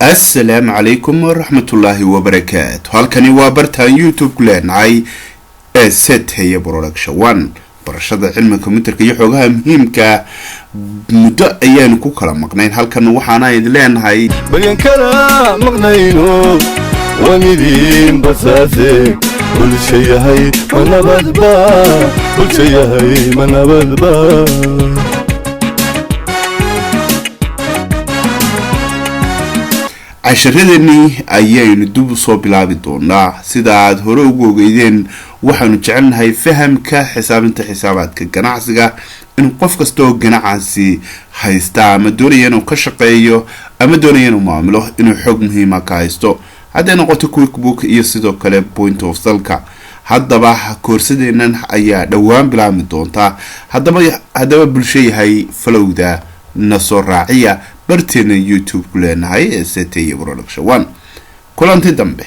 السلام عليكم ورحمة الله وبركاته. halkani waa bartaan YouTube leenahay ee set haya production barashada cilmiga kombiyuutarka iyo xogaha muhiimka muddo ayaan ku kala maqnayn halkan waxaana idin leenahay bayan kala maqneyno waa idiin basaasnay bulshayahay manabadba casharadani ayaynu dib u soo bilaabi doonaa sida aad hore ugu ogeydeen waxaanu jecelnahay fahamka xisaabinta xisaabaadka ganacsiga in qof kasta oo ganacsi haysta ama doonaya inuu ka shaqeeyo ama doonaya inuu maamulo inuu xog muhiim ah ka haysto hadday noqoto QuickBook iyo sidoo kale point of sale-ka haddaba koorsadeenan ayaa dhawaan bilaabmi doonta haddaba bulshayahay falowda nasoo raaciya barteena YouTube ku leenahay ee set haya production kulanti dambe.